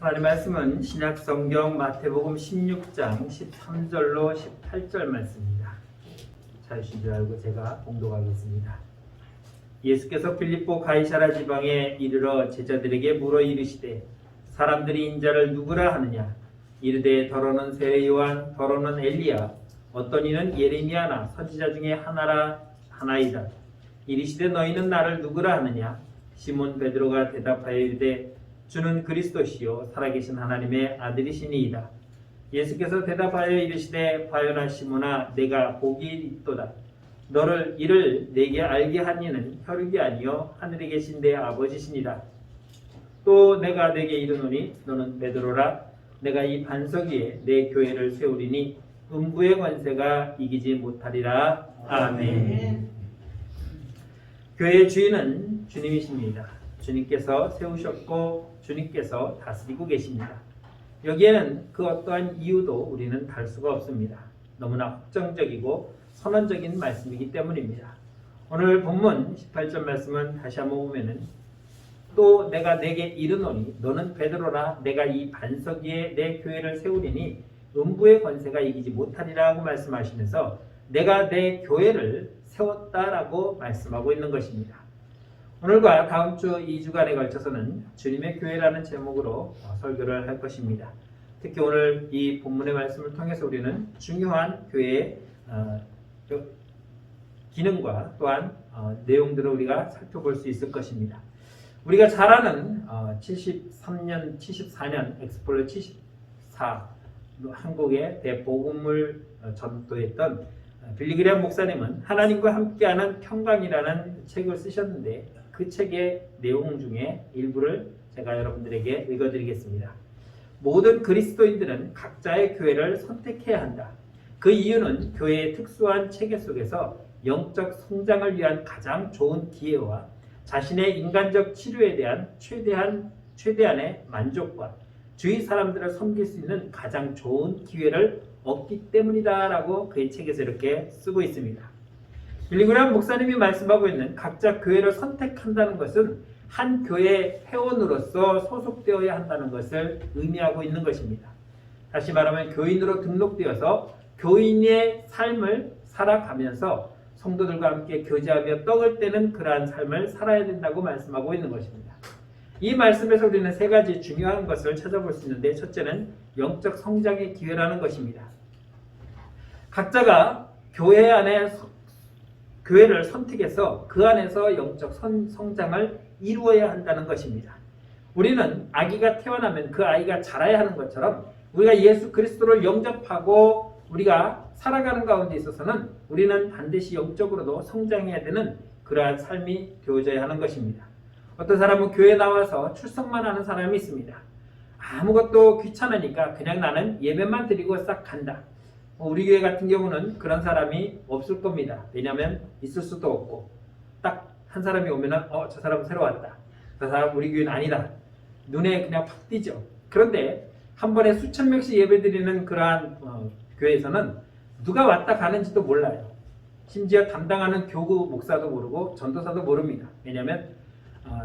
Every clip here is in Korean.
하나님 말씀은 신약 성경 마태복음 16장 13절로 18절 말씀입니다. 찾으신 줄 알고 제가 봉독하겠습니다. 예수께서 필립보 가이사라 지방에 이르러 제자들에게 물어 이르시되 사람들이 인자를 누구라 하느냐? 이르되 더러는 세례 요한, 더러는 엘리야, 어떤 이는 예레미야나 선지자 중에 하나이다. 이르시되 너희는 나를 누구라 하느냐? 시몬 베드로가 대답하여 이르되 주는 그리스도시요 살아계신 하나님의 아들이시니이다. 예수께서 대답하여 이르시되 바요나 시몬아 내가 복이 있도다. 너를 이를 내게 알게 한 이는 혈육이 아니요 하늘에 계신 내 아버지시니라. 또 내가 내게 이르노니 너는 베드로라. 내가 이 반석 위에 내 교회를 세우리니 음부의 권세가 이기지 못하리라. 아멘. 교회의 주인은 주님이십니다. 주님께서 세우셨고 주님께서 다스리고 계십니다. 여기에는 그 어떠한 이유도 우리는 달 수가 없습니다. 너무나 확정적이고 선언적인 말씀이기 때문입니다. 오늘 본문 18절 말씀은 다시 한번 보면은 또 내가 내게 이르노니 너는 베드로라. 내가 이 반석 위에 내 교회를 세우리니 음부의 권세가 이기지 못하리라고 말씀하시면서 내가 내 교회를 세웠다라고 말씀하고 있는 것입니다. 오늘과 다음 주 2주간에 걸쳐서는 주님의 교회라는 제목으로 설교를 할 것입니다. 특히 오늘 이 본문의 말씀을 통해서 우리는 중요한 교회의 기능과 또한 내용들을 우리가 살펴볼 수 있을 것입니다. 우리가 잘 아는 74년 엑스폴로 74 한국의 대복음을 전도했던 빌리그레엄 목사님은 하나님과 함께하는 평강이라는 책을 쓰셨는데 그 책의 내용 중에 일부를 제가 여러분들에게 읽어드리겠습니다. 모든 그리스도인들은 각자의 교회를 선택해야 한다. 그 이유는 교회의 특수한 체계 속에서 영적 성장을 위한 가장 좋은 기회와 자신의 인간적 치료에 대한 최대한의 만족과 주위 사람들을 섬길 수 있는 가장 좋은 기회를 얻기 때문이다 라고 그의 책에서 이렇게 쓰고 있습니다. 빌리그레엄 목사님이 말씀하고 있는 각자 교회를 선택한다는 것은 한 교회 회원으로서 소속되어야 한다는 것을 의미하고 있는 것입니다. 다시 말하면 교인으로 등록되어서 교인의 삶을 살아가면서 성도들과 함께 교제하며 떡을 떼는 그러한 삶을 살아야 된다고 말씀하고 있는 것입니다. 이 말씀에서 우리는 세 가지 중요한 것을 찾아볼 수 있는데 첫째는 영적 성장의 기회라는 것입니다. 각자가 교회 안에 교회를 선택해서 그 안에서 영적 성장을 이루어야 한다는 것입니다. 우리는 아기가 태어나면 그 아이가 자라야 하는 것처럼 우리가 예수 그리스도를 영접하고 우리가 살아가는 가운데 있어서는 우리는 반드시 영적으로도 성장해야 되는 그러한 삶이 되어져야 하는 것입니다. 어떤 사람은 교회에 나와서 출석만 하는 사람이 있습니다. 아무것도 귀찮으니까 그냥 나는 예배만 드리고 싹 간다. 우리 교회 같은 경우는 그런 사람이 없을 겁니다. 왜냐하면 있을 수도 없고 딱 한 사람이 오면은 저 사람 새로 왔다. 저 사람 우리 교회는 아니다. 눈에 그냥 팍 띄죠. 그런데 한 번에 수천 명씩 예배드리는 그러한 교회에서는 누가 왔다 가는지도 몰라요. 심지어 담당하는 교구 목사도 모르고 전도사도 모릅니다. 왜냐하면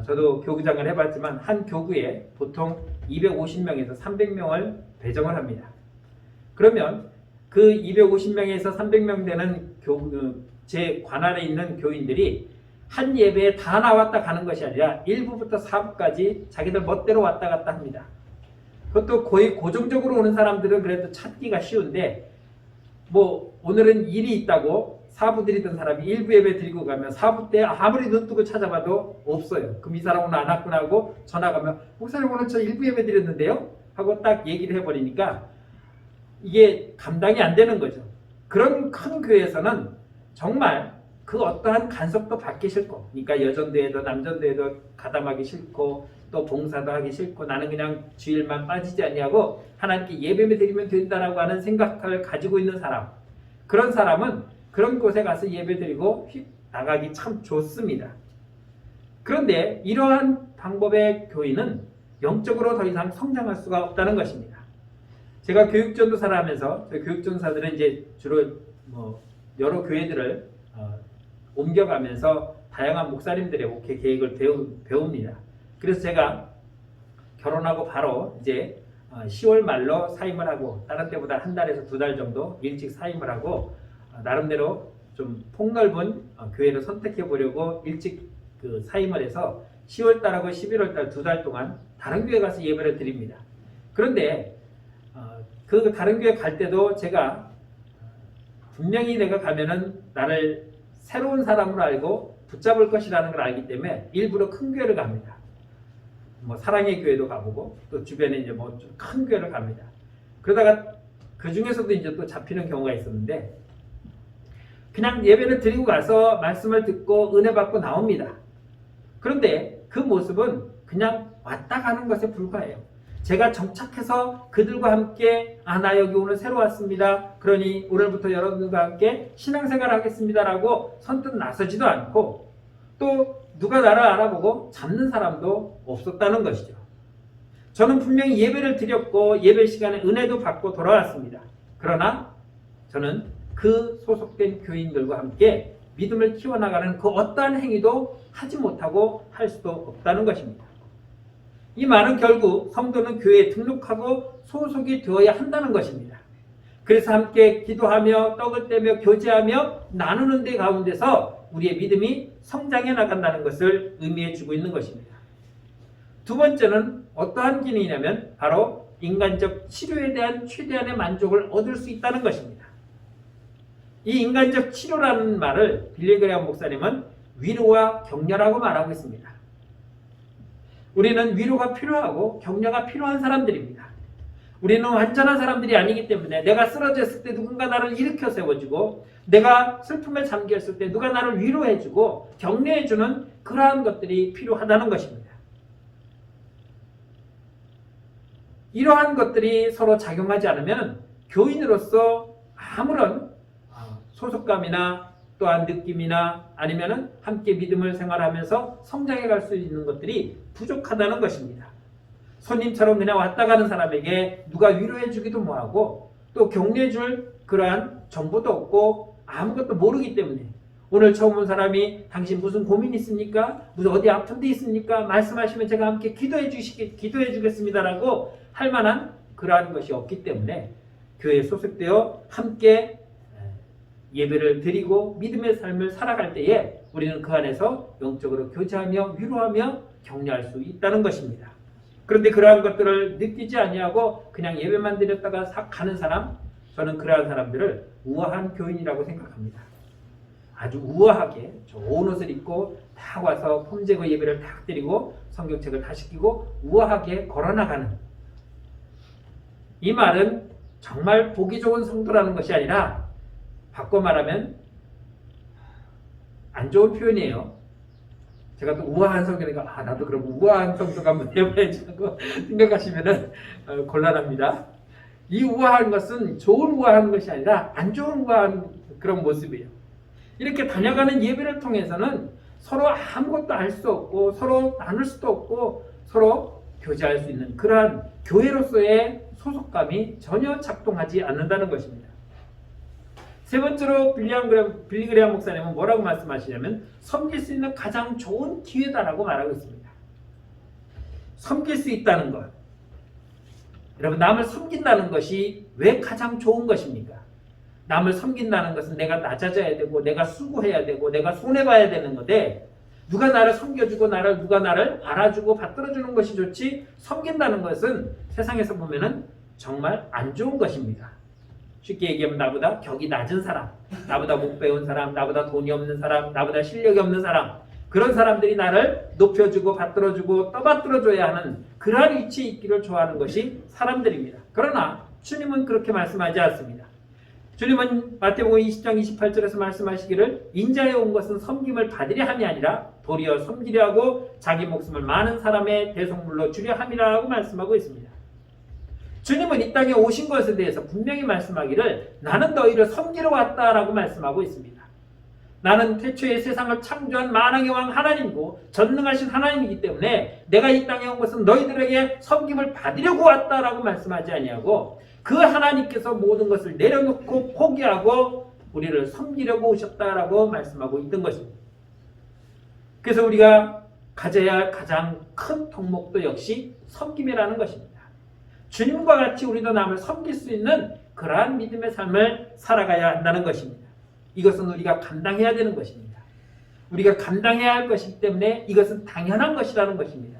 저도 교구장을 해봤지만 한 교구에 보통 250명에서 300명을 배정을 합니다. 그러면 그 250명에서 300명 되는 제 관할에 있는 교인들이 한 예배에 다 나왔다 가는 것이 아니라 1부부터 4부까지 자기들 멋대로 왔다 갔다 합니다. 그것도 거의 고정적으로 오는 사람들은 그래도 찾기가 쉬운데 오늘은 일이 있다고 4부 드리던 사람이 1부 예배 드리고 가면 4부 때 아무리 눈 뜨고 찾아봐도 없어요. 그럼 이 사람 오늘 안 왔구나 하고 전화 가면 목사님 오늘 저 1부 예배 드렸는데요? 하고 딱 얘기를 해버리니까 이게 감당이 안 되는 거죠. 그런 큰 교회에서는 정말 그 어떠한 간섭도 받기 싫고, 그러니까 여전대회도 남전대회도 가담하기 싫고 또 봉사도 하기 싫고 나는 그냥 주일만 빠지지 않냐고 하나님께 예배를 드리면 된다라고 하는 생각을 가지고 있는 사람, 그런 사람은 그런 곳에 가서 예배드리고 나가기 참 좋습니다. 그런데 이러한 방법의 교인은 영적으로 더 이상 성장할 수가 없다는 것입니다. 제가 교육전도사를 하면서 저희 교육전도사들은 이제 주로 여러 교회들을 옮겨가면서 다양한 목사님들의 목회 계획을 배웁니다. 그래서 제가 결혼하고 바로 이제 10월 말로 사임을 하고 다른 때보다 한 달에서 두 달 정도 일찍 사임을 하고 나름대로 좀 폭넓은 교회를 선택해 보려고 일찍 그 사임을 해서 10월 달하고 11월 달 두 달 동안 다른 교회 가서 예배를 드립니다. 그런데 그 다른 교회 갈 때도 제가 분명히 내가 가면은 나를 새로운 사람으로 알고 붙잡을 것이라는 걸 알기 때문에 일부러 큰 교회를 갑니다. 뭐 사랑의 교회도 가보고 또 주변에 이제 뭐 좀 큰 교회를 갑니다. 그러다가 그 중에서도 이제 또 잡히는 경우가 있었는데 그냥 예배를 드리고 가서 말씀을 듣고 은혜 받고 나옵니다. 그런데 그 모습은 그냥 왔다 가는 것에 불과해요. 제가 정착해서 그들과 함께 나 여기 오늘 새로 왔습니다. 그러니 오늘부터 여러분과 함께 신앙생활 하겠습니다라고 선뜻 나서지도 않고 또 누가 나를 알아보고 잡는 사람도 없었다는 것이죠. 저는 분명히 예배를 드렸고 예배 시간에 은혜도 받고 돌아왔습니다. 그러나 저는 그 소속된 교인들과 함께 믿음을 키워나가는 그 어떠한 행위도 하지 못하고 할 수도 없다는 것입니다. 이 말은 결국 성도는 교회에 등록하고 소속이 되어야 한다는 것입니다. 그래서 함께 기도하며 떡을 떼며 교제하며 나누는 데 가운데서 우리의 믿음이 성장해 나간다는 것을 의미해 주고 있는 것입니다. 두 번째는 어떠한 기능이냐면 바로 인간적 치료에 대한 최대한의 만족을 얻을 수 있다는 것입니다. 이 인간적 치료라는 말을 빌리 그레이엄 목사님은 위로와 격려라고 말하고 있습니다. 우리는 위로가 필요하고 격려가 필요한 사람들입니다. 우리는 완전한 사람들이 아니기 때문에 내가 쓰러졌을 때 누군가 나를 일으켜 세워주고 내가 슬픔에 잠겼을 때 누가 나를 위로해주고 격려해주는 그러한 것들이 필요하다는 것입니다. 이러한 것들이 서로 작용하지 않으면 교인으로서 아무런 소속감이나 또한 느낌이나 아니면은 함께 믿음을 생활하면서 성장해 갈 수 있는 것들이 부족하다는 것입니다. 손님처럼 그냥 왔다 가는 사람에게 누가 위로해 주기도 뭐하고 또 격려해 줄 그러한 정보도 없고 아무것도 모르기 때문에 오늘 처음 온 사람이 당신 무슨 고민 있습니까? 무슨 어디 아픈 데 있습니까? 말씀하시면 제가 함께 기도해 주겠습니다라고 할 만한 그러한 것이 없기 때문에 교회에 소속되어 함께 예배를 드리고 믿음의 삶을 살아갈 때에 우리는 그 안에서 영적으로 교제하며 위로하며 격려할 수 있다는 것입니다. 그런데 그러한 것들을 느끼지 아니하고 그냥 예배만 드렸다가 가는 사람, 저는 그러한 사람들을 우아한 교인이라고 생각합니다. 아주 우아하게 좋은 옷을 입고 딱 와서 폼제거 예배를 딱 드리고 성경책을 다 시키고 우아하게 걸어나가는, 이 말은 정말 보기 좋은 성도라는 것이 아니라 바꿔 말하면 안 좋은 표현이에요. 제가 또 우아한 성도니까 나도 그럼 우아한 성도가 한번 해봐야지 하고 생각하시면 곤란합니다. 이 우아한 것은 좋은 우아한 것이 아니라 안 좋은 우아한 그런 모습이에요. 이렇게 다녀가는 예배를 통해서는 서로 아무것도 알 수 없고 서로 나눌 수도 없고 서로 교제할 수 있는 그러한 교회로서의 소속감이 전혀 작동하지 않는다는 것입니다. 세 번째로 빌리 그레이엄 목사님은 뭐라고 말씀하시냐면 섬길 수 있는 가장 좋은 기회다라고 말하고 있습니다. 섬길 수 있다는 것. 여러분, 남을 섬긴다는 것이 왜 가장 좋은 것입니까? 남을 섬긴다는 것은 내가 낮아져야 되고 내가 수고해야 되고 내가 손해봐야 되는 건데 누가 나를 섬겨주고 누가 나를 알아주고 받들어주는 것이 좋지, 섬긴다는 것은 세상에서 보면은 정말 안 좋은 것입니다. 쉽게 얘기하면 나보다 격이 낮은 사람, 나보다 못 배운 사람, 나보다 돈이 없는 사람, 나보다 실력이 없는 사람, 그런 사람들이 나를 높여주고 받들어주고 떠받들어줘야 하는 그러한 위치에 있기를 좋아하는 것이 사람들입니다. 그러나 주님은 그렇게 말씀하지 않습니다. 주님은 마태복음 20장 28절에서 말씀하시기를 인자에 온 것은 섬김을 받으려 함이 아니라 도리어 섬기려 하고 자기 목숨을 많은 사람의 대속물로 주려 함이라고 말씀하고 있습니다. 주님은 이 땅에 오신 것에 대해서 분명히 말씀하기를 나는 너희를 섬기러 왔다라고 말씀하고 있습니다. 나는 태초에 세상을 창조한 만왕의 왕 하나님이고 전능하신 하나님이기 때문에 내가 이 땅에 온 것은 너희들에게 섬김을 받으려고 왔다라고 말씀하지 아니하고 그 하나님께서 모든 것을 내려놓고 포기하고 우리를 섬기려고 오셨다라고 말씀하고 있던 것입니다. 그래서 우리가 가져야 할 가장 큰 덕목도 역시 섬김이라는 것입니다. 주님과 같이 우리도 남을 섬길 수 있는 그러한 믿음의 삶을 살아가야 한다는 것입니다. 이것은 우리가 감당해야 되는 것입니다. 우리가 감당해야 할 것이기 때문에 이것은 당연한 것이라는 것입니다.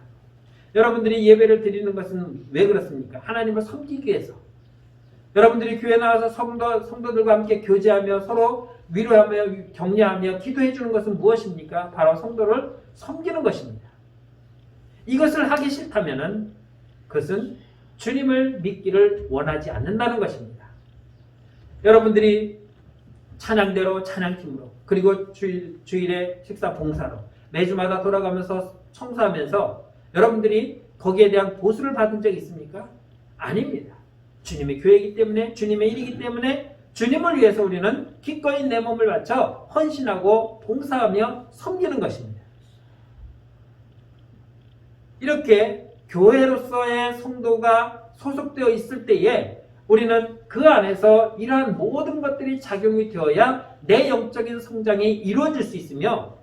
여러분들이 예배를 드리는 것은 왜 그렇습니까? 하나님을 섬기기 위해서. 여러분들이 교회 나와서 성도들과 함께 교제하며 서로 위로하며 격려하며 기도해 주는 것은 무엇입니까? 바로 성도를 섬기는 것입니다. 이것을 하기 싫다면 그것은 주님을 믿기를 원하지 않는다는 것입니다. 여러분들이 찬양대로 찬양팀으로 그리고 주일에 식사 봉사로 매주마다 돌아가면서 청소하면서 여러분들이 거기에 대한 보수를 받은 적이 있습니까? 아닙니다. 주님의 교회이기 때문에 주님의 일이기 때문에 주님을 위해서 우리는 기꺼이 내 몸을 바쳐 헌신하고 봉사하며 섬기는 것입니다. 이렇게 교회로서의 성도가 소속되어 있을 때에 우리는 그 안에서 이러한 모든 것들이 작용이 되어야 내 영적인 성장이 이루어질 수 있으며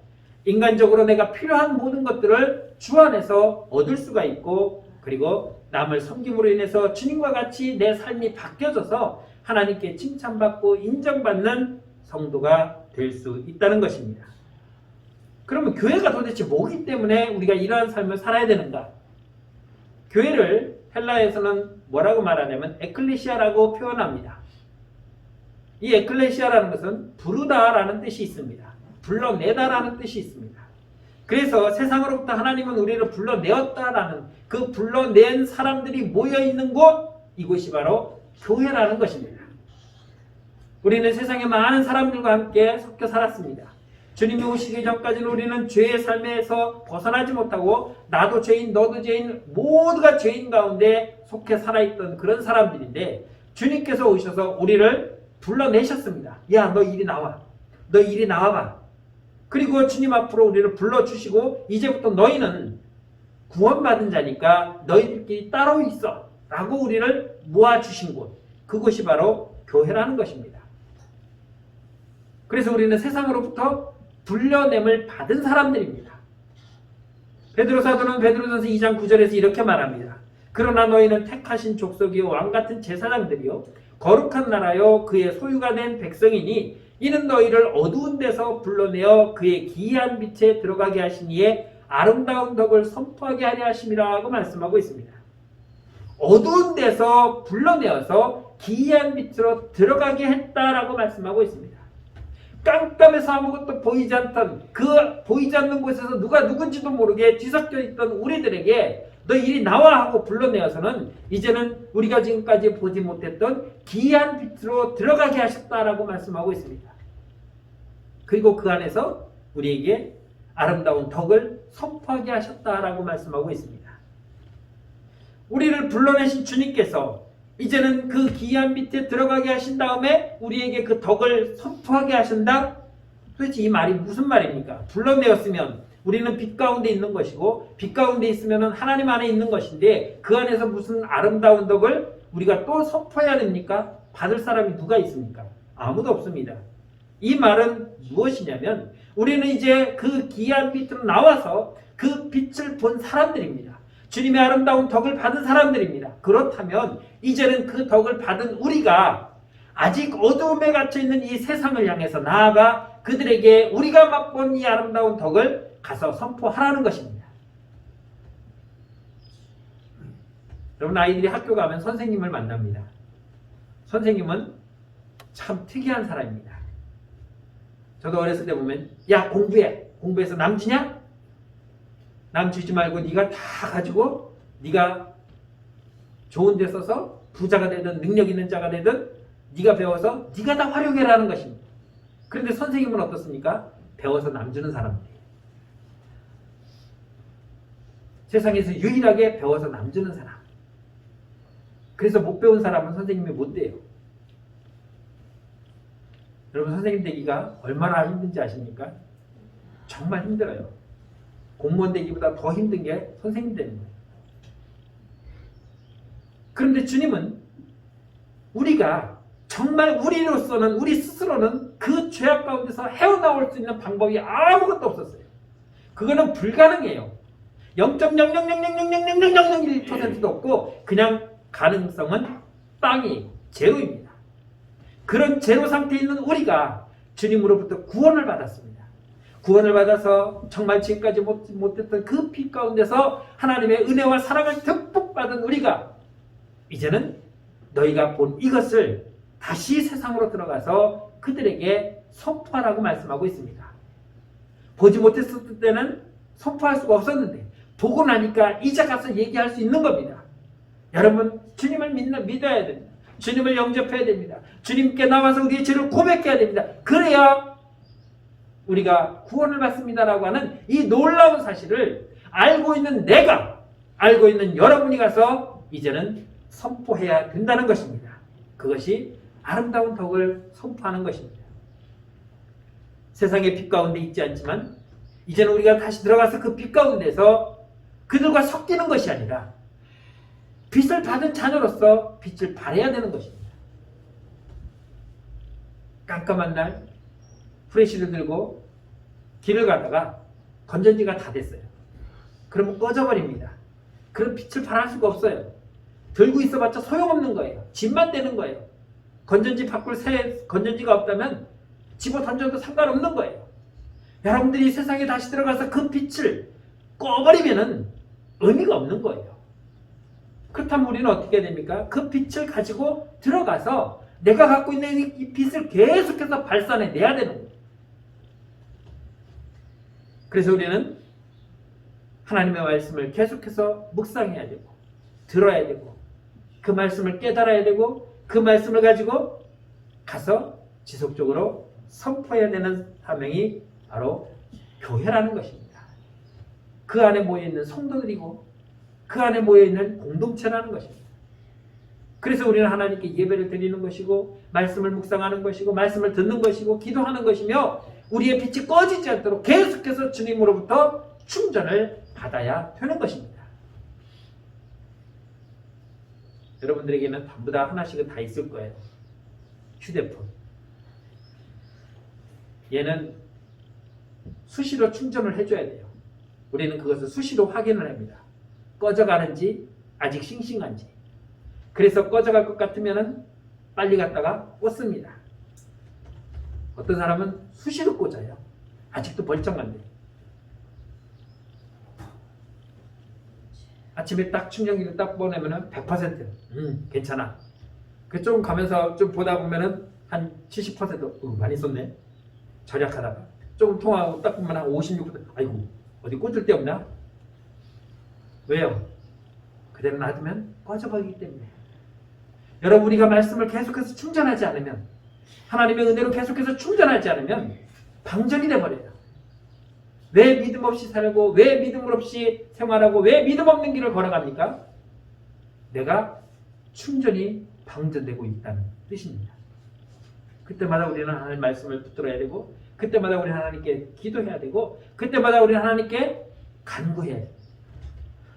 인간적으로 내가 필요한 모든 것들을 주 안에서 얻을 수가 있고 그리고 남을 섬김으로 인해서 주님과 같이 내 삶이 바뀌어져서 하나님께 칭찬받고 인정받는 성도가 될 수 있다는 것입니다. 그러면 교회가 도대체 뭐기 때문에 우리가 이러한 삶을 살아야 되는가? 교회를 헬라에서는 뭐라고 말하냐면 에클레시아라고 표현합니다. 이 에클레시아라는 것은 부르다라는 뜻이 있습니다. 불러내다라는 뜻이 있습니다. 그래서 세상으로부터 하나님은 우리를 불러내었다라는 그 불러낸 사람들이 모여있는 곳, 이곳이 바로 교회라는 것입니다. 우리는 세상에 많은 사람들과 함께 섞여 살았습니다. 주님이 오시기 전까지는 우리는 죄의 삶에서 벗어나지 못하고 나도 죄인 너도 죄인 모두가 죄인 가운데 속해 살아있던 그런 사람들인데 주님께서 오셔서 우리를 불러내셨습니다. 야, 너 이리 나와. 너 이리 나와봐. 그리고 주님 앞으로 우리를 불러주시고 이제부터 너희는 구원받은 자니까 너희들끼리 따로 있어 라고 우리를 모아주신 곳, 그곳이 바로 교회라는 것입니다. 그래서 우리는 세상으로부터 불려냄을 받은 사람들입니다. 베드로 사도는 베드로전서 2장 9절에서 이렇게 말합니다. 그러나 너희는 택하신 족속이요 왕같은 제사장들이요 거룩한 나라요 그의 소유가 된 백성이니 이는 너희를 어두운 데서 불러내어 그의 기이한 빛에 들어가게 하시니에 아름다운 덕을 선포하게 하려 하심이라고 말씀하고 있습니다. 어두운 데서 불러내어서 기이한 빛으로 들어가게 했다라고 말씀하고 있습니다. 깜깜해서 아무것도 보이지 않던 그 보이지 않는 곳에서 누가 누군지도 모르게 뒤섞여 있던 우리들에게 너 이리 나와 하고 불러내어서는 이제는 우리가 지금까지 보지 못했던 기이한 빛으로 들어가게 하셨다라고 말씀하고 있습니다. 그리고 그 안에서 우리에게 아름다운 덕을 선포하게 하셨다라고 말씀하고 있습니다. 우리를 불러내신 주님께서 이제는 그 기이한 빛에 들어가게 하신 다음에 우리에게 그 덕을 선포하게 하신다? 도대체 이 말이 무슨 말입니까? 불러내었으면 우리는 빛 가운데 있는 것이고 빛 가운데 있으면 하나님 안에 있는 것인데 그 안에서 무슨 아름다운 덕을 우리가 또 선포해야 됩니까? 받을 사람이 누가 있습니까? 아무도 없습니다. 이 말은 무엇이냐면 우리는 이제 그 기이한 빛으로 나와서 그 빛을 본 사람들입니다. 주님의 아름다운 덕을 받은 사람들입니다. 그렇다면 이제는 그 덕을 받은 우리가 아직 어두움에 갇혀있는 이 세상을 향해서 나아가 그들에게 우리가 맛본 이 아름다운 덕을 가서 선포하라는 것입니다. 여러분, 아이들이 학교 가면 선생님을 만납니다. 선생님은 참 특이한 사람입니다. 저도 어렸을 때 보면 야 공부해. 공부해서 남 주냐? 남 주지 말고 네가 다 가지고 네가 좋은 데 써서 부자가 되든 능력 있는 자가 되든 네가 배워서 네가 다 활용해라는 것입니다. 그런데 선생님은 어떻습니까? 배워서 남 주는 사람들이에요. 세상에서 유일하게 배워서 남 주는 사람. 그래서 못 배운 사람은 선생님이 못 돼요. 여러분, 선생님 되기가 얼마나 힘든지 아십니까? 정말 힘들어요. 공무원 되기보다 더 힘든 게 선생님 되는 거예요. 그런데 주님은 우리가 정말 우리로서는 우리 스스로는 그 죄악 가운데서 헤어나올 수 있는 방법이 아무것도 없었어요. 그거는 불가능해요. 0.000000001%도 없고 그냥 가능성은 빵이에요. 제로입니다. 그런 제로 상태에 있는 우리가 주님으로부터 구원을 받았습니다. 구원을 받아서 정말 지금까지 못했던 그 빛 가운데서 하나님의 은혜와 사랑을 듬뿍 받은 우리가 이제는 너희가 본 이것을 다시 세상으로 들어가서 그들에게 선포하라고 말씀하고 있습니다. 보지 못했을 때는 선포할 수가 없었는데 보고 나니까 이제 가서 얘기할 수 있는 겁니다. 여러분, 주님을 믿어야 됩니다. 주님을 영접해야 됩니다. 주님께 나와서 우리의 죄를 고백해야 됩니다. 그래야 우리가 구원을 받습니다라고 하는 이 놀라운 사실을 알고 있는 내가, 알고 있는 여러분이 가서 이제는 선포해야 된다는 것입니다. 그것이 아름다운 덕을 선포하는 것입니다. 세상의 빛 가운데 있지 않지만 이제는 우리가 다시 들어가서 그 빛 가운데서 그들과 섞이는 것이 아니라 빛을 받은 자녀로서 빛을 발해야 되는 것입니다. 깜깜한 날 후레쉬를 들고 길을 가다가 건전지가 다 됐어요. 그러면 꺼져버립니다. 그럼 빛을 발할 수가 없어요. 들고 있어봤자 소용없는 거예요. 집만 되는 거예요. 건전지 바꿀 새 건전지가 없다면 집어 던져도 상관없는 거예요. 여러분들이 세상에 다시 들어가서 그 빛을 꺼버리면은 의미가 없는 거예요. 그렇다면 우리는 어떻게 됩니까? 그 빛을 가지고 들어가서 내가 갖고 있는 이 빛을 계속해서 발산해내야 되는 거예요. 그래서 우리는 하나님의 말씀을 계속해서 묵상해야 되고 들어야 되고 그 말씀을 깨달아야 되고 그 말씀을 가지고 가서 지속적으로 선포해야 되는 사명이 바로 교회라는 것입니다. 그 안에 모여있는 성도들이고 그 안에 모여있는 공동체라는 것입니다. 그래서 우리는 하나님께 예배를 드리는 것이고 말씀을 묵상하는 것이고 말씀을 듣는 것이고 기도하는 것이며 우리의 빛이 꺼지지 않도록 계속해서 주님으로부터 충전을 받아야 되는 것입니다. 여러분들에게는 전부 다 하나씩은 다 있을 거예요. 휴대폰. 얘는 수시로 충전을 해줘야 돼요. 우리는 그것을 수시로 확인을 합니다. 꺼져가는지 아직 싱싱한지. 그래서 꺼져갈 것 같으면 빨리 갔다가 꽂습니다. 어떤 사람은 수시로 꽂아요. 아직도 멀쩡한데. 아침에 딱 충전기를 딱 보내면은 100% 괜찮아. 그 좀 가면서 좀 보다 보면은 한 70% 많이 썼네. 절약하다가 조금 통화하고 딱 보면 한 56%. 아이고 어디 꽂을 데 없나? 왜요? 그대로 놔두면 꺼져버리기 때문에. 여러분 우리가 말씀을 계속해서 충전하지 않으면 하나님의 은혜로 계속해서 충전하지 않으면 방전이 돼버려요. 왜 믿음 없이 살고 왜 믿음 없이 생활하고 왜 믿음 없는 길을 걸어갑니까? 내가 충전이 방전되고 있다는 뜻입니다. 그때마다 우리는 하나님의 말씀을 붙들어야 되고 그때마다 우리는 하나님께 기도해야 되고 그때마다 우리는 하나님께 간구해야 돼요.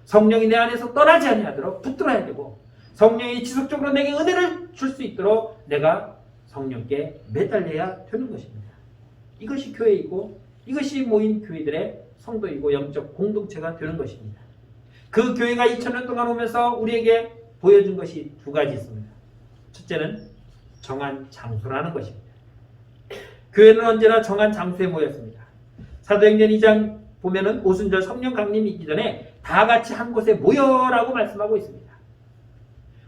성령이 내 안에서 떠나지 아니하도록 붙들어야 되고 성령이 지속적으로 내게 은혜를 줄 수 있도록 내가 성령께 매달려야 되는 것입니다. 이것이 교회이고 이것이 모인 교회들의 성도이고 영적 공동체가 되는 것입니다. 그 교회가 2000년 동안 오면서 우리에게 보여준 것이 두 가지 있습니다. 첫째는 정한 장소라는 것입니다. 교회는 언제나 정한 장소에 모였습니다. 사도행전 2장 보면은 오순절 성령 강림이 있기 전에 다 같이 한 곳에 모여라고 말씀하고 있습니다.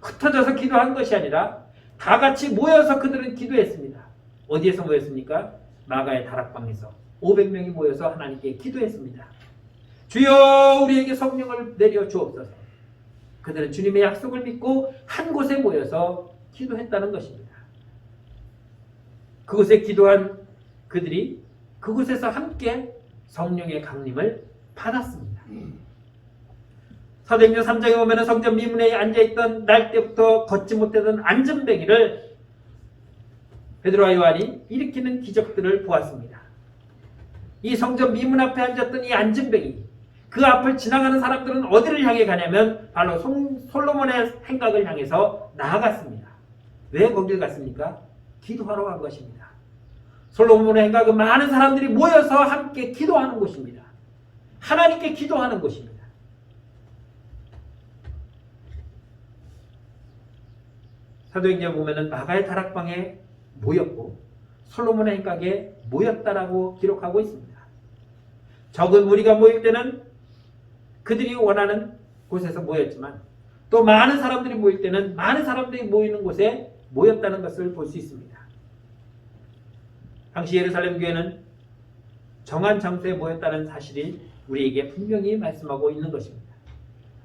흩어져서 기도한 것이 아니라 다 같이 모여서 그들은 기도했습니다. 어디에서 모였습니까? 마가의 다락방에서 500명이 모여서 하나님께 기도했습니다. 주여 우리에게 성령을 내려 주옵소서. 그들은 주님의 약속을 믿고 한 곳에 모여서 기도했다는 것입니다. 그곳에 기도한 그들이 그곳에서 함께 성령의 강림을 받았습니다. 사도행전 3장에 보면 성전 미문에 앉아있던 날 때부터 걷지 못하던 안전뱅이를 베드로와 요한이 일으키는 기적들을 보았습니다. 이 성전 미문 앞에 앉았던 이 안전뱅이, 그 앞을 지나가는 사람들은 어디를 향해 가냐면 바로 솔로몬의 행각을 향해서 나아갔습니다. 왜 거길 갔습니까? 기도하러 간 것입니다. 솔로몬의 행각은 많은 사람들이 모여서 함께 기도하는 곳입니다. 하나님께 기도하는 곳입니다. 사도행전 보면은 마가의 다락방에 모였고 솔로몬의 행각에 모였다라고 기록하고 있습니다. 적은 무리가 모일 때는 그들이 원하는 곳에서 모였지만 또 많은 사람들이 모일 때는 많은 사람들이 모이는 곳에 모였다는 것을 볼 수 있습니다. 당시 예루살렘 교회는 정한 장소에 모였다는 사실이 우리에게 분명히 말씀하고 있는 것입니다.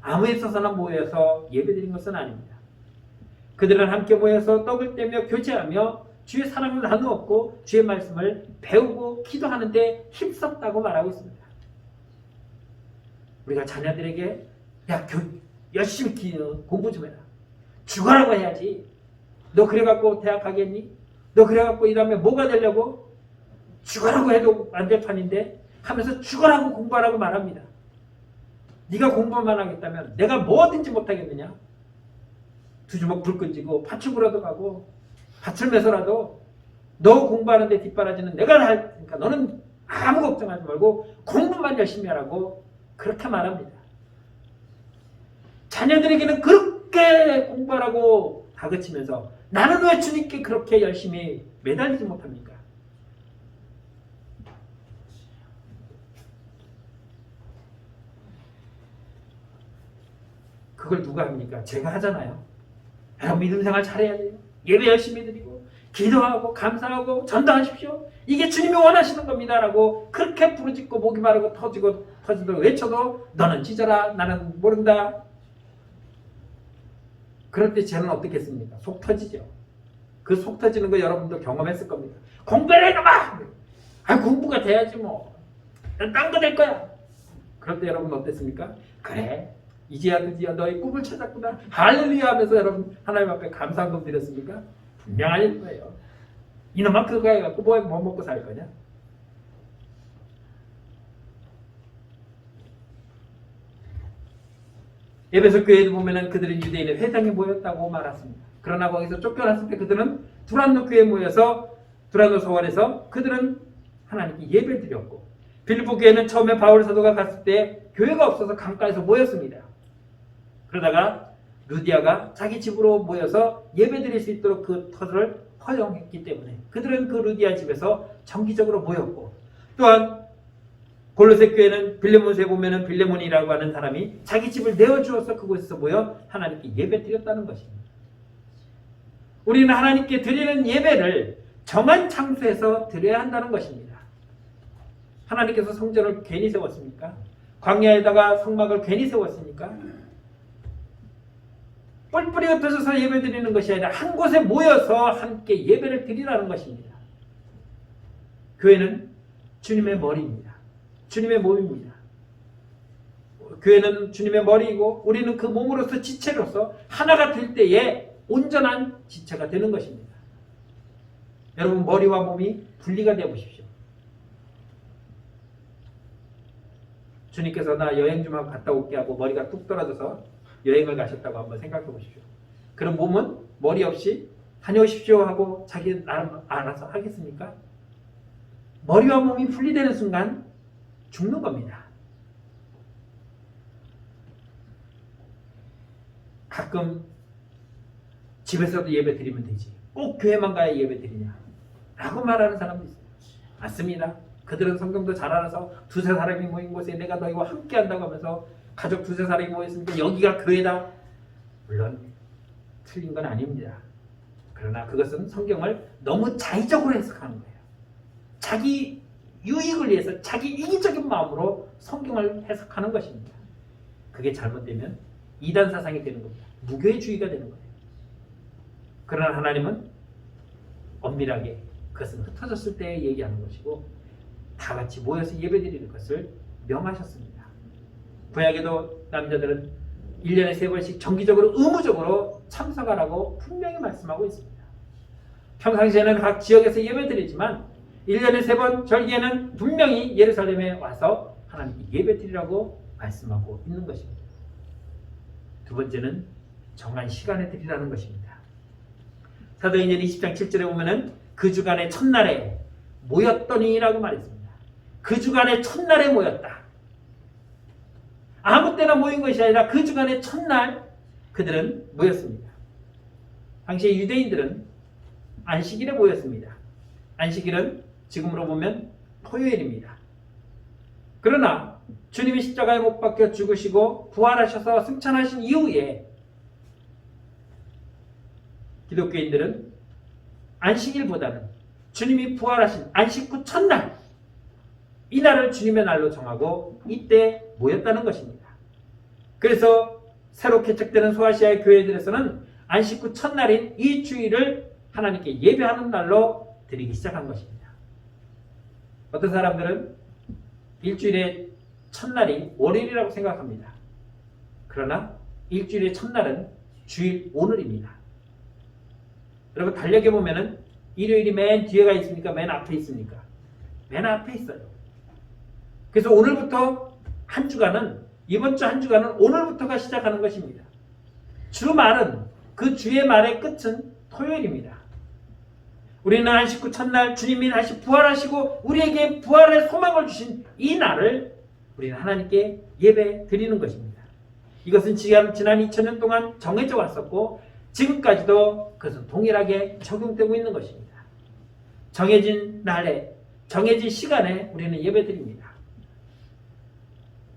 아무 데 있어서나 모여서 예배드린 것은 아닙니다. 그들은 함께 모여서 떡을 떼며 교제하며 주의 사랑을 나누었고 주의 말씀을 배우고 기도하는데 힘썼다고 말하고 있습니다. 우리가 자녀들에게 야 열심히 공부 좀 해라. 죽어라고 해야지. 너 그래갖고 대학 가겠니? 너 그래갖고 이러면 뭐가 되려고? 죽어라고 해도 안 될 판인데 하면서 죽어라고 공부하라고 말합니다. 네가 공부만 하겠다면 내가 뭐든지 못하겠느냐? 두 주먹 불 끈지고 파출부라도 가고 밭을 매서라도 너 공부하는데 뒷바라지는 내가 할 테니까 너는 아무 걱정하지 말고 공부만 열심히 하라고 그렇게 말합니다. 자녀들에게는 그렇게 공부하라고 다그치면서 나는 왜 주님께 그렇게 열심히 매달리지 못합니까? 그걸 누가 합니까? 제가 하잖아요. 여러분 믿음 생활 잘해야 돼요. 예배 열심히 드리고 기도하고 감사하고 전도하십시오. 이게 주님이 원하시는 겁니다. 라고 그렇게 부르짖고 목이 마르고 터지도록 외쳐도 너는 찢어라 나는 모른다. 그럴 때 쟤는 어떻겠습니까? 속 터지죠. 그 속 터지는 거 여러분도 경험했을 겁니다. 공부를 해놔봐! 공부가 돼야지 뭐. 딴 거 될 거야. 그럴 때 여러분 어땠습니까? 그래. 이제야 드디어 너의 꿈을 찾았구나. 할렐루야 하면서 여러분 하나님 앞에 감사한금 드렸습니까? 분명 아닐 거예요. 이놈아 그거 해갖고 뭐 먹고 살 거냐? 에베소 교회에 보면은 그들은 유대인의 회당에 모였다고 말했습니다. 그러나 거기서 쫓겨났을 때 그들은 두란노 교회에 모여서 두란노 서원에서 그들은 하나님께 예배를 드렸고 빌립보 교회는 처음에 바울 사도가 갔을 때 교회가 없어서 강가에서 모였습니다. 그러다가 루디아가 자기 집으로 모여서 예배드릴 수 있도록 그 터를 허용했기 때문에 그들은 그 루디아 집에서 정기적으로 모였고 또한 골로새 교회는 빌레몬서에 보면은 빌레몬이라고 하는 사람이 자기 집을 내어주어서 그곳에서 모여 하나님께 예배드렸다는 것입니다. 우리는 하나님께 드리는 예배를 정한 장소에서 드려야 한다는 것입니다. 하나님께서 성전을 괜히 세웠습니까? 광야에다가 성막을 괜히 세웠습니까? 뿔뿔이 흩어져서 예배드리는 것이 아니라 한 곳에 모여서 함께 예배를 드리라는 것입니다. 교회는 주님의 머리입니다. 주님의 몸입니다. 교회는 주님의 머리이고 우리는 그 몸으로서 지체로서 하나가 될 때에 온전한 지체가 되는 것입니다. 여러분 머리와 몸이 분리가 되어 보십시오. 주님께서 나 여행 좀 하고 갔다 올게 하고 머리가 뚝 떨어져서 여행을 가셨다고 한번 생각해 보십시오. 그럼 몸은 머리 없이 다녀오십시오 하고 자기 나름 알아서 하겠습니까? 머리와 몸이 분리되는 순간 죽는 겁니다. 가끔 집에서도 예배 드리면 되지. 꼭 교회만 가야 예배 드리냐? 라고 말하는 사람도 있어요. 맞습니다. 그들은 성경도 잘 알아서 두세 사람이 모인 곳에 내가 너희와 함께 한다고 하면서 가족 두세 사람이 모였으니까 여기가 교회다. 물론 틀린 건 아닙니다. 그러나 그것은 성경을 너무 자의적으로 해석하는 거예요. 자기 유익을 위해서 자기 이기적인 마음으로 성경을 해석하는 것입니다. 그게 잘못되면 이단 사상이 되는 겁니다. 무교회주의가 되는 거예요. 그러나 하나님은 엄밀하게 그것은 흩어졌을 때 얘기하는 것이고 다 같이 모여서 예배드리는 것을 명하셨습니다. 구약에도 남자들은 1년에 3번씩 정기적으로 의무적으로 참석하라고 분명히 말씀하고 있습니다. 평상시에는 각 지역에서 예배드리지만 1년에 3번 절기에는 분명히 예루살렘에 와서 하나님께 예배드리라고 말씀하고 있는 것입니다. 두 번째는 정한 시간에 드리라는 것입니다. 사도행전 20장 7절에 보면은 그 주간의 첫날에 모였더니라고 말했습니다. 그 주간의 첫날에 모였다. 아무 때나 모인 것이 아니라 그 주간의 첫날 그들은 모였습니다. 당시에 유대인들은 안식일에 모였습니다. 안식일은 지금으로 보면 토요일입니다. 그러나 주님이 십자가에 못 박혀 죽으시고 부활하셔서 승천하신 이후에 기독교인들은 안식일보다는 주님이 부활하신 안식 후 첫날, 이 날을 주님의 날로 정하고 이때 모였다는 것입니다. 그래서 새로 개척되는 소아시아의 교회들에서는 안식 후 첫날인 이 주일을 하나님께 예배하는 날로 드리기 시작한 것입니다. 어떤 사람들은 일주일의 첫날이 월요일이라고 생각합니다. 그러나 일주일의 첫날은 주일 오늘입니다. 여러분 달력에 보면은 일요일이 맨 뒤에가 있습니까? 맨 앞에 있습니까? 맨 앞에 있어요. 그래서 오늘부터 한 주간은, 이번 주 한 주간은 오늘부터가 시작하는 것입니다. 주말은, 그 주의 말의 끝은 토요일입니다. 우리는 안식 후 첫날 주님이 다시 부활하시고 우리에게 부활의 소망을 주신 이 날을 우리는 하나님께 예배 드리는 것입니다. 이것은 지난 2000년 동안 정해져 왔었고 지금까지도 그것은 동일하게 적용되고 있는 것입니다. 정해진 날에, 정해진 시간에 우리는 예배 드립니다.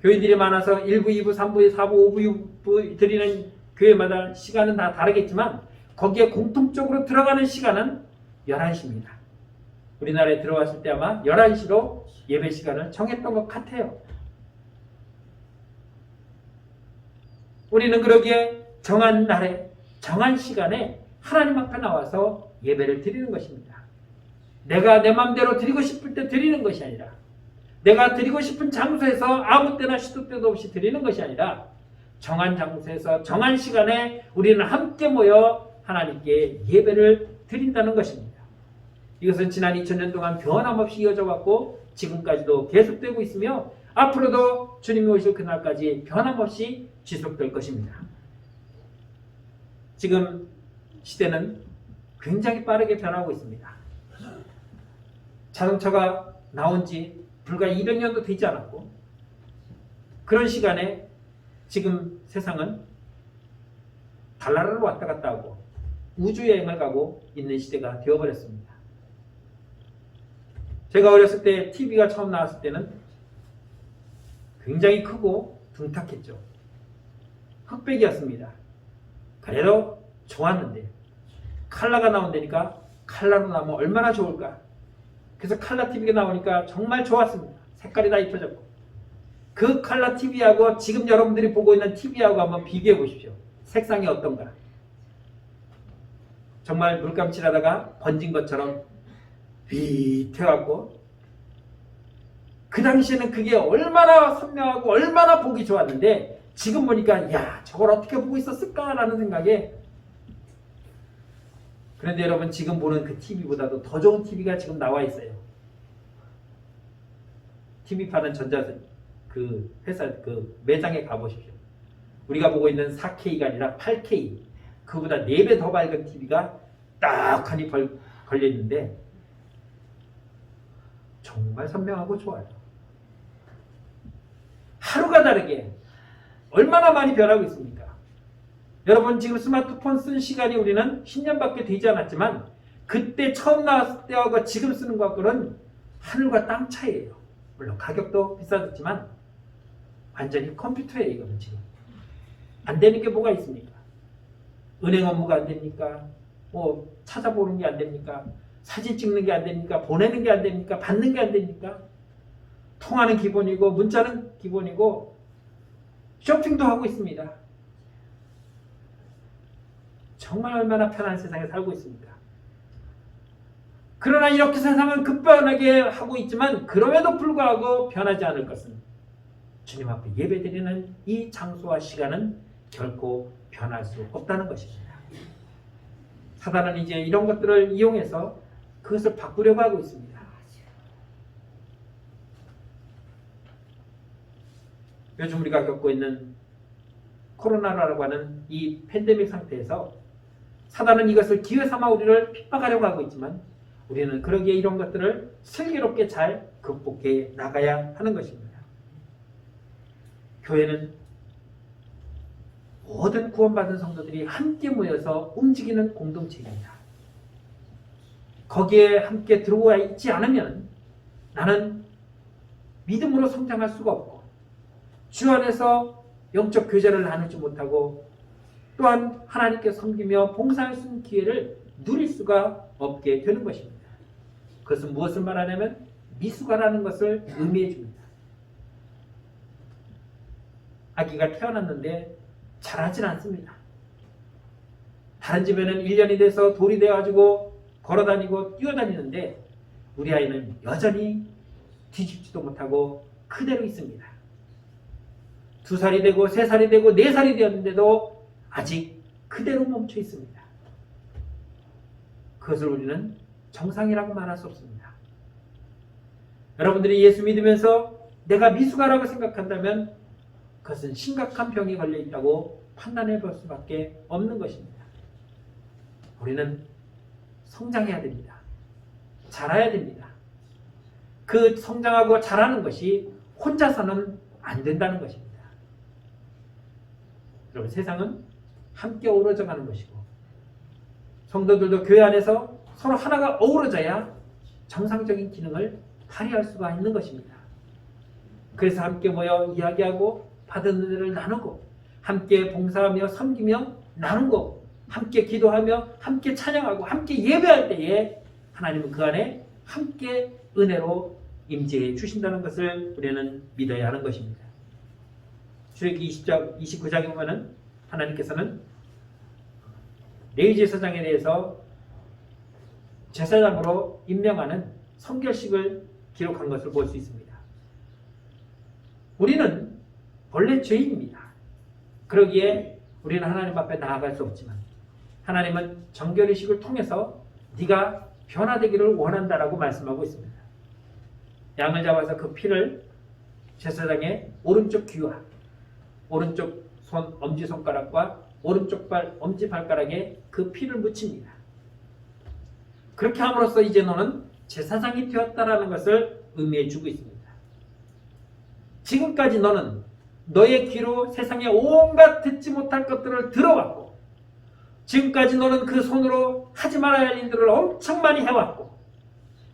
교인들이 많아서 1부, 2부, 3부, 4부, 5부, 6부 드리는 교회마다 시간은 다 다르겠지만 거기에 공통적으로 들어가는 시간은 11시입니다. 우리나라에 들어왔을 때 아마 11시로 예배 시간을 정했던 것 같아요. 우리는 그러기에 정한 날에, 정한 시간에 하나님 앞에 나와서 예배를 드리는 것입니다. 내가 내 마음대로 드리고 싶을 때 드리는 것이 아니라, 내가 드리고 싶은 장소에서 아무 때나 시도 때도 없이 드리는 것이 아니라 정한 장소에서 정한 시간에 우리는 함께 모여 하나님께 예배를 드린다는 것입니다. 이것은 지난 2000년 동안 변함없이 이어져 왔고 지금까지도 계속되고 있으며 앞으로도 주님이 오실 그날까지 변함없이 지속될 것입니다. 지금 시대는 굉장히 빠르게 변하고 있습니다. 자동차가 나온 지 불과 200년도 되지 않았고 그런 시간에 지금 세상은 달나라로 왔다 갔다 하고 우주여행을 가고 있는 시대가 되어버렸습니다. 제가 어렸을 때 TV가 처음 나왔을 때는 굉장히 크고 둥탁했죠. 흑백이었습니다. 그래도 좋았는데 칼라가 나온다니까 칼라로 나오면 얼마나 좋을까. 그래서 칼라 TV가 나오니까 정말 좋았습니다. 색깔이 다 입혀졌고 그 칼라 TV하고 지금 여러분들이 보고 있는 TV하고 한번 비교해 보십시오. 색상이 어떤가. 정말 물감칠하다가 번진 것처럼 비트해갖고 그 당시에는 그게 얼마나 선명하고 얼마나 보기 좋았는데 지금 보니까 야 저걸 어떻게 보고 있었을까라는 생각에. 그런데 여러분 지금 보는 그 TV보다도 더 좋은 TV가 지금 나와 있어요. TV 파는 전자 그 회사 그 매장에 가보십시오. 우리가 보고 있는 4K가 아니라 8K, 그보다 4배 더 밝은 TV가 딱하니 걸려 있는데 정말 선명하고 좋아요. 하루가 다르게 얼마나 많이 변하고 있습니까? 여러분 지금 스마트폰 쓴 시간이 우리는 10년밖에 되지 않았지만 그때 처음 나왔을 때하고 지금 쓰는 것과는 하늘과 땅 차이예요. 물론 가격도 비싸졌지만 완전히 컴퓨터예요. 이거는 지금 안 되는 게 뭐가 있습니까? 은행 업무가 안 됩니까? 뭐 찾아보는 게 안 됩니까? 사진 찍는 게 안 됩니까? 보내는 게 안 됩니까? 받는 게 안 됩니까? 통화는 기본이고 문자는 기본이고 쇼핑도 하고 있습니다. 정말 얼마나 편한 세상에 살고 있습니까? 그러나 이렇게 세상은 급변하게 하고 있지만 그럼에도 불구하고 변하지 않을 것은 주님 앞에 예배드리는 이 장소와 시간은 결코 변할 수 없다는 것입니다. 사단은 이제 이런 것들을 이용해서 그것을 바꾸려고 하고 있습니다. 요즘 우리가 겪고 있는 코로나라고 하는 이 팬데믹 상태에서 사단은 이것을 기회 삼아 우리를 핍박하려고 하고 있지만 우리는 그러기에 이런 것들을 슬기롭게 잘 극복해 나가야 하는 것입니다. 교회는 모든 구원받은 성도들이 함께 모여서 움직이는 공동체입니다. 거기에 함께 들어와 있지 않으면 나는 믿음으로 성장할 수가 없고 주 안에서 영적 교제를 나누지 못하고 또한 하나님께 섬기며 봉사할 수 있는 기회를 누릴 수가 없게 되는 것입니다. 그것은 무엇을 말하냐면 미숙아라는 것을 의미해 줍니다. 아기가 태어났는데 자라진 않습니다. 다른 집에는 1년이 돼서 돌이 돼가지고 걸어다니고 뛰어다니는데 우리 아이는 여전히 뒤집지도 못하고 그대로 있습니다. 2살이 되고 3살이 되고 4살이 되었는데도 아직 그대로 멈춰 있습니다. 그것을 우리는 정상이라고 말할 수 없습니다. 여러분들이 예수 믿으면서 내가 미숙아라고 생각한다면 그것은 심각한 병이 걸려 있다고 판단해 볼 수밖에 없는 것입니다. 우리는 성장해야 됩니다. 자라야 됩니다. 그 성장하고 자라는 것이 혼자서는 안 된다는 것입니다. 여러분, 세상은 함께 어우러져 가는 것이고 성도들도 교회 안에서 서로 하나가 어우러져야 정상적인 기능을 발휘할 수가 있는 것입니다. 그래서 함께 모여 이야기하고 받은 은혜를 나누고 함께 봉사하며 섬기며 나누고 함께 기도하며 함께 찬양하고 함께 예배할 때에 하나님은 그 안에 함께 은혜로 임재해 주신다는 것을 우리는 믿어야 하는 것입니다. 출애굽기 29장에 보면은 하나님께서는 레위 제사장에 대해서 제사장으로 임명하는 성결식을 기록한 것을 볼 수 있습니다. 우리는 원래 죄인입니다. 그러기에 우리는 하나님 앞에 나아갈 수 없지만 하나님은 정결의식을 통해서 네가 변화되기를 원한다라고 말씀하고 있습니다. 양을 잡아서 그 피를 제사장의 오른쪽 귀와 오른쪽 손 엄지손가락과 오른쪽 발 엄지발가락에 그 피를 묻힙니다. 그렇게 함으로써 이제 너는 제사장이 되었다라는 것을 의미해 주고 있습니다. 지금까지 너는 너의 귀로 세상에 온갖 듣지 못할 것들을 들어왔고 지금까지 너는 그 손으로 하지 말아야 할 일들을 엄청 많이 해왔고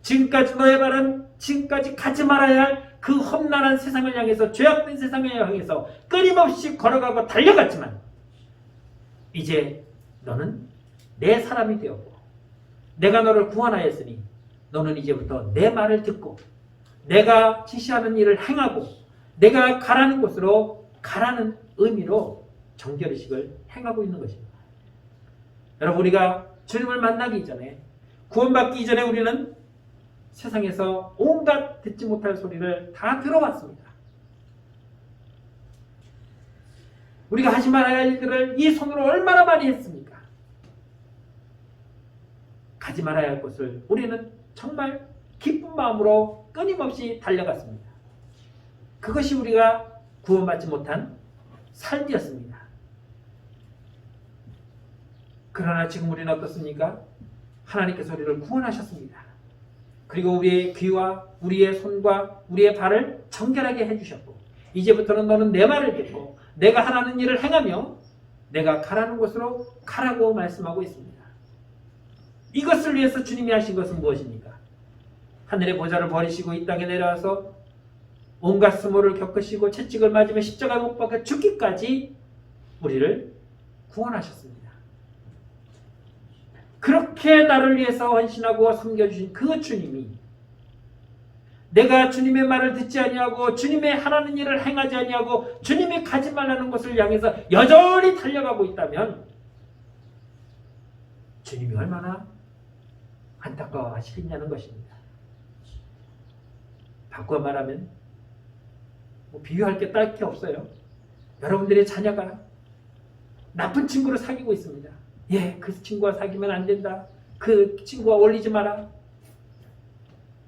지금까지 너의 발은 지금까지 가지 말아야 할 그 험난한 세상을 향해서 죄악된 세상을 향해서 끊임없이 걸어가고 달려갔지만 이제 너는 내 사람이 되었고 내가 너를 구원하였으니 너는 이제부터 내 말을 듣고 내가 지시하는 일을 행하고 내가 가라는 곳으로 가라는 의미로 정결의식을 행하고 있는 것입니다. 여러분, 우리가 주님을 만나기 전에 구원받기 이전에 우리는 세상에서 온갖 듣지 못할 소리를 다 들어왔습니다. 우리가 하지 말아야 할 일들을 이 손으로 얼마나 많이 했습니까? 가지 말아야 할 곳을 우리는 정말 기쁜 마음으로 끊임없이 달려갔습니다. 그것이 우리가 구원받지 못한 삶이었습니다. 그러나 지금 우리는 어떻습니까? 하나님께서 우리를 구원하셨습니다. 그리고 우리의 귀와 우리의 손과 우리의 발을 정결하게 해주셨고 이제부터는 너는 내 말을 듣고 내가 하라는 일을 행하며 내가 가라는 곳으로 가라고 말씀하고 있습니다. 이것을 위해서 주님이 하신 것은 무엇입니까? 하늘의 보좌를 버리시고 이 땅에 내려와서 온갖 수모를 겪으시고 채찍을 맞으며 십자가 못 박혀 죽기까지 우리를 구원하셨습니다. 그렇게 나를 위해서 헌신하고 섬겨주신 그 주님이 내가 주님의 말을 듣지 아니하고 주님의 하라는 일을 행하지 아니하고 주님이 가지 말라는 것을 향해서 여전히 달려가고 있다면 주님이 얼마나 안타까워하시겠냐는 것입니다. 바꿔 말하면 비유할 게 딱히 없어요. 여러분들의 자녀가 나쁜 친구를 사귀고 있습니다. 예, 그 친구와 사귀면 안 된다. 그 친구와 어울리지 마라.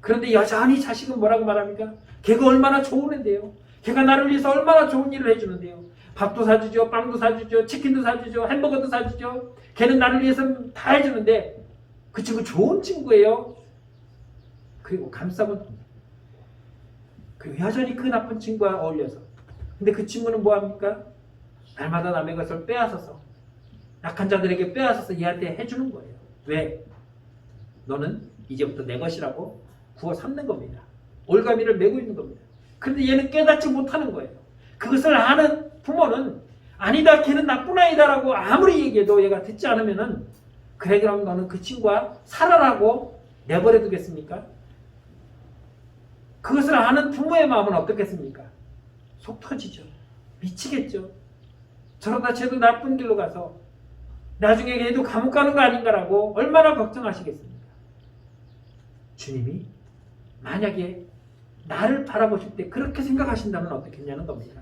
그런데 여전히 자식은 뭐라고 말합니까? 걔가 얼마나 좋은 애인데요. 걔가 나를 위해서 얼마나 좋은 일을 해주는데요. 밥도 사주죠. 빵도 사주죠. 치킨도 사주죠. 햄버거도 사주죠. 걔는 나를 위해서 다 해주는데 그 친구 좋은 친구예요. 그리고 감싸면 그리고 여전히 그 나쁜 친구와 어울려서 근데 그 친구는 뭐합니까? 날마다 남의 것을 빼앗아서 약한 자들에게 빼앗아서 얘한테 해주는 거예요. 왜? 너는 이제부터 내 것이라고 구워 삼는 겁니다. 올가미를 메고 있는 겁니다. 그런데 얘는 깨닫지 못하는 거예요. 그것을 아는 부모는 아니다, 걔는 나쁜 아이다라고 아무리 얘기해도 얘가 듣지 않으면은 그래, 그럼 너는 그 친구와 살아라고 내버려 두겠습니까? 그것을 아는 부모의 마음은 어떻겠습니까? 속 터지죠. 미치겠죠. 저러다 쟤도 나쁜 길로 가서 나중에 걔도 감옥 가는 거 아닌가라고 얼마나 걱정하시겠습니까? 주님이 만약에 나를 바라보실 때 그렇게 생각하신다면 어떻겠냐는 겁니다.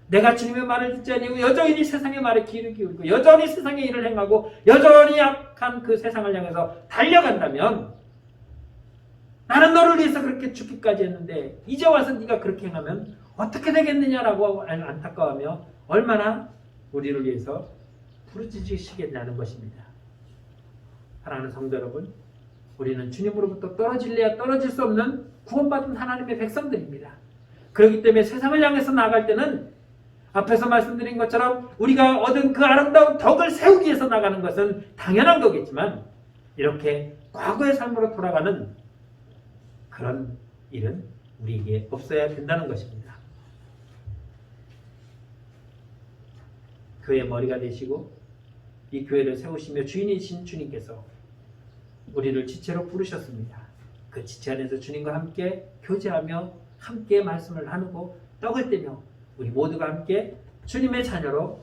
내가 주님의 말을 듣지 아니하고 여전히 세상의 말에 귀를 기울이고 여전히 세상의 일을 행하고 여전히 약한 그 세상을 향해서 달려간다면 나는 너를 위해서 그렇게 죽기까지 했는데 이제 와서 네가 그렇게 행하면 어떻게 되겠느냐라고 안타까워하며 얼마나 우리를 위해서 부르짖으시겠냐는 것입니다. 사랑하는 성도 여러분, 우리는 주님으로부터 떨어질래야 떨어질 수 없는 구원받은 하나님의 백성들입니다. 그렇기 때문에 세상을 향해서 나아갈 때는 앞에서 말씀드린 것처럼 우리가 얻은 그 아름다운 덕을 세우기 위해서 나가는 것은 당연한 거겠지만 이렇게 과거의 삶으로 돌아가는 그런 일은 우리에게 없어야 된다는 것입니다. 교회의 머리가 되시고 이 교회를 세우시며 주인이신 주님께서 우리를 지체로 부르셨습니다. 그 지체 안에서 주님과 함께 교제하며 함께 말씀을 나누고 떡을 떼며 우리 모두가 함께 주님의 자녀로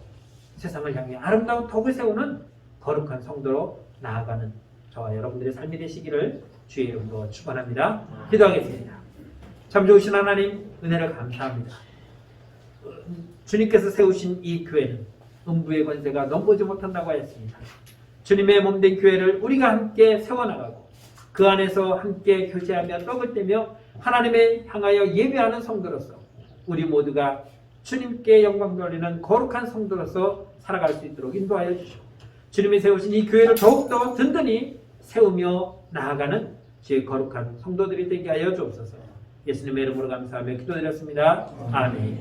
세상을 향해 아름다운 덕을 세우는 거룩한 성도로 나아가는 저와 여러분들의 삶이 되시기를 주의 이름으로 축원합니다. 기도하겠습니다. 참 좋으신 하나님, 은혜를 감사합니다. 주님께서 세우신 이 교회는 음부의 권세가 넘보지 못한다고 하였습니다. 주님의 몸된 교회를 우리가 함께 세워나가고 그 안에서 함께 교제하며 떡을 떼며 하나님의 향하여 예배하는 성도로서 우리 모두가 주님께 영광 돌리는 거룩한 성도로서 살아갈 수 있도록 인도하여 주시고 주님이 세우신 이 교회를 더욱더 든든히 세우며 나아가는 주의 거룩한 성도들이 되게 하여 주옵소서. 예수님의 이름으로 감사하며 기도드렸습니다. 아멘.